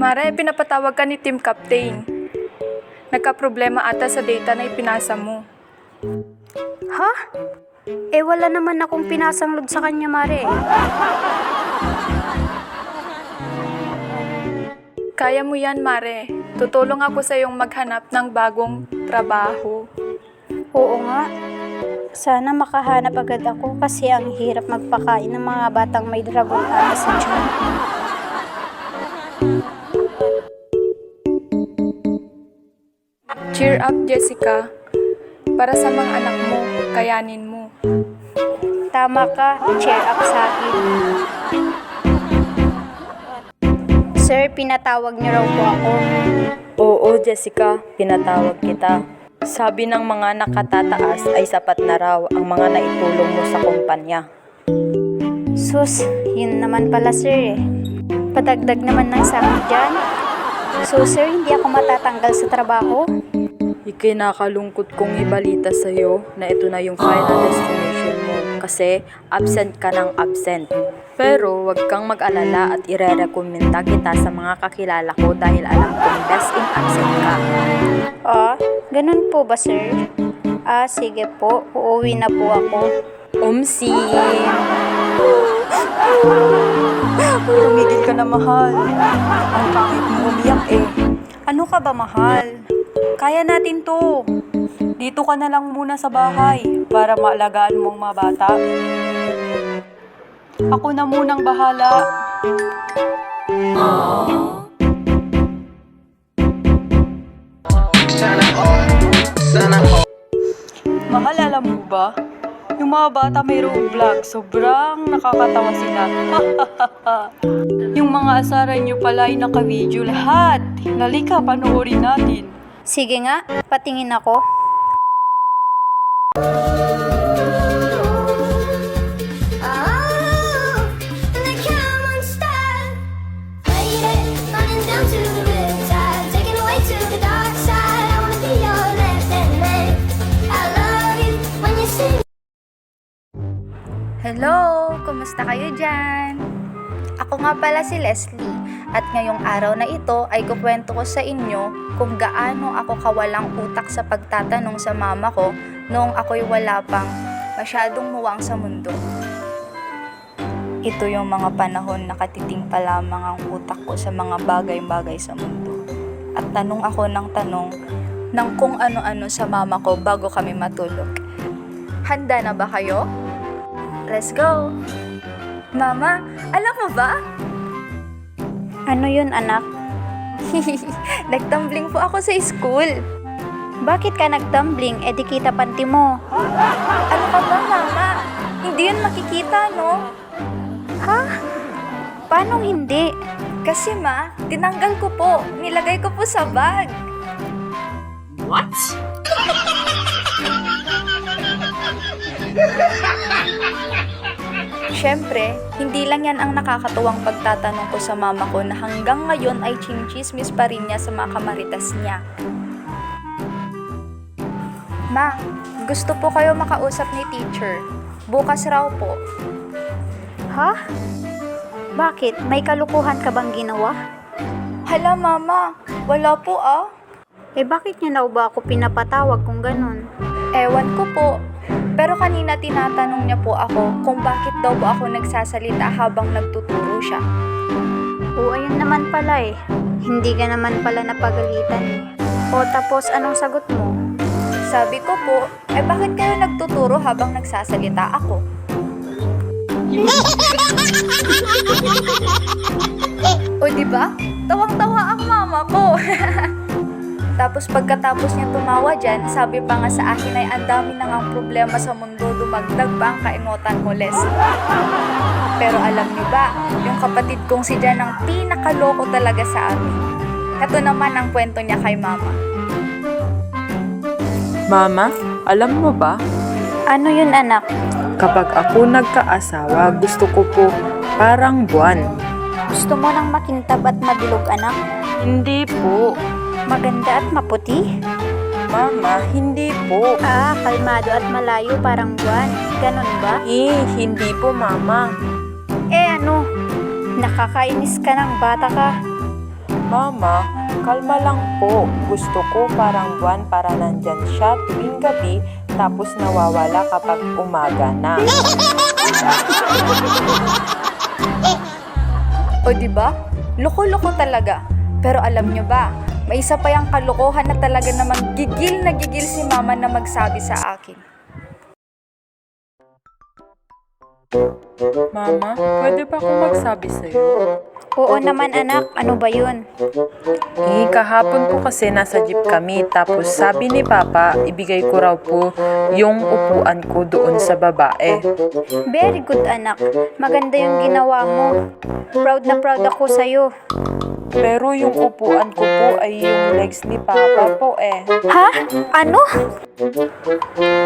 Mare, pinapatawag ka ni Team Captain. Nagka-problema ata sa data na ipinasa mo. Ha? Wala naman akong pinasang load sa kanya, Mare. Kaya mo yan, Mare. Tutulong ako sa iyong maghanap ng bagong trabaho. Oo nga. Sana makahanap agad ako kasi ang hirap magpakain ng mga batang may dragon ata sa tiyan. Cheer up, Jessica. Para sa mga anak mo, kayanin mo. Tama ka, cheer up sa akin. Sir, pinatawag niyo raw po ako. Oo, Jessica, pinatawag kita. Sabi ng mga nakatataas ay sapat na raw ang mga naitulong mo sa kumpanya. Sus, yun naman pala sir eh. Padagdag naman ng sahod dyan. So sir, hindi ako matatanggal sa trabaho? Ikinakalungkot kong ibalita sa'yo na ito na yung final destination mo kasi absent ka ng absent. Pero wag kang mag-alala at ire-recommenda kita sa mga kakilala ko dahil alam kong best in absent ka. Ganun po ba sir? Sige po, uuwi na po ako. Umsin! Tumigil ka na, mahal. Ang pangit mo umiyak eh. Ano ka ba, mahal? Kaya natin to. Dito ka na lang muna sa bahay para maalagaan mong mga bata. Ako na munang bahala. Mahal, alam mo ba? Yung mga bata mayroong vlog, sobrang nakakatawa sila. Yung mga asaran nyo pala ay naka-video lahat. Halika, panoorin natin. Sige nga, patingin ako. Hello! Kumusta kayo dyan? Ako nga pala si Leslie at ngayong araw na ito ay kukwento ko sa inyo kung gaano ako kawalang utak sa pagtatanong sa mama ko noong ako'y wala pang masyadong muwang sa mundo. Ito yung mga panahon na katiting pa lamang ang utak ko sa mga bagay-bagay sa mundo. At tanong ako ng tanong ng kung ano-ano sa mama ko bago kami matulog. Handa na ba kayo? Let's go! Mama, alam mo ba? Ano yun, anak? Nagtumbling po ako sa school. Bakit ka nagtumbling? Di kita panty mo. Ano ka ba, Mama? Hindi yun makikita, no? Ha? Paano hindi? Kasi ma, tinanggal ko po. Nilagay ko po sa bag. What? Siyempre, hindi lang yan ang nakakatuwang pagtatanong ko sa mama ko na hanggang ngayon ay chinchismis pa rin niya sa mga kamaritas niya. Ma, gusto po kayo makausap ni teacher. Bukas raw po. Ha? Bakit? May kalukuhan ka bang ginawa? Hala mama, wala po ah. Bakit niya daw ba ako pinapatawag kung ganun? Ewan ko po. Pero kanina tinatanong niya po ako kung bakit daw po ako nagsasalita habang nagtuturo siya. Ayun naman pala eh. Hindi ka naman pala napagalitan eh. Tapos anong sagot mo? Sabi ko po, bakit kayo nagtuturo habang nagsasalita ako? Diba? Tawang-tawa ang mama ko. Tapos pagkatapos niya tumawa dyan, sabi pa nga sa akin ay ang dami na ngang problema sa mundo, dumagdag pa ang kainutan mo, Les. Pero alam niyo ba, yung kapatid kong si Jan ang pinakaloko talaga sa amin. Ito naman ang kwento niya kay Mama. Mama, alam mo ba? Ano yun, anak? Kapag ako nagkaasawa, gusto ko po parang buwan. Gusto mo nang makintab at mabilog, anak? Hindi po. Maganda at maputi? Mama, hindi po. Kalmado at malayo parang buwan. Ganon ba? Hindi po, Mama. Ano? Nakakainis ka ng bata ka. Mama, kalma lang po. Gusto ko parang buwan para nandyan siya tuwing gabi tapos nawawala kapag umaga na. O di ba? Loko-loko talaga. Pero alam nyo ba, may isa pa yung kalokohan na talaga namang gigil na gigil si mama na magsabi sa akin. Mama, pwede ba ako magsabi sa'yo? Oo naman anak, ano ba yun? Kahapon po kasi nasa jeep kami tapos sabi ni Papa, ibigay ko raw po yung upuan ko doon sa babae. Very good anak, maganda yung ginawa mo. Proud na proud ako sa'yo. Pero yung upuan ko po ay yung legs ni Papa po eh. Ha? Ano?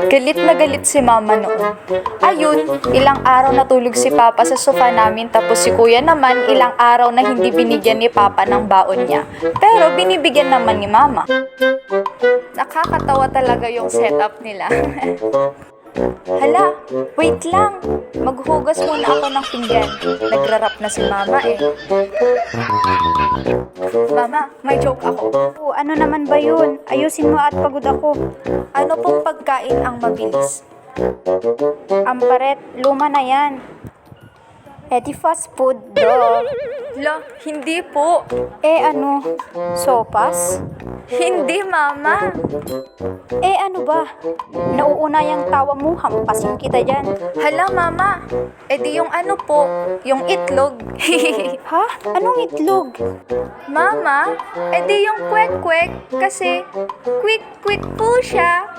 Galit na galit si mama noon. Ayun, ilang araw natulog si Papa sa sofa namin tapos si Kuya naman ilang araw na hindi binigyan ni Papa ng baon niya. Pero binibigyan naman ni Mama. Nakakatawa talaga yung setup nila. Hala, wait lang. Maghuhugas muna ako ng pinggan. Nagrarap na si Mama eh. Mama, may joke ako. Oh, ano naman ba yun? Ayusin mo at pagod ako. Ano pong pagkain ang mabilis? Amparet, luma na yan. Di fast food, do. Lo, hindi po. Ano? Sopas? Hindi, Mama. Ano ba? Nauuna yung tawa mo, hampasin kita dyan. Hala, Mama. Di yung ano po, yung itlog. Ha? Anong itlog? Mama, di yung kwek-kwek kasi quick-quick po siya.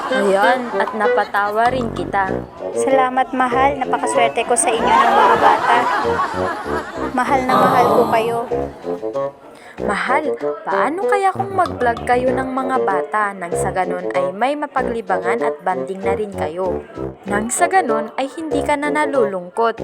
Ayan, at napatawa rin kita. Salamat, mahal. Napakaswerte ko sa inyo ng mga bata. Mahal na mahal ko kayo. Mahal, paano kaya kung mag-vlog kayo ng mga bata nang sa ganun ay may mapaglibangan at banding na rin kayo? Nang sa ganun ay hindi ka na nalulungkot.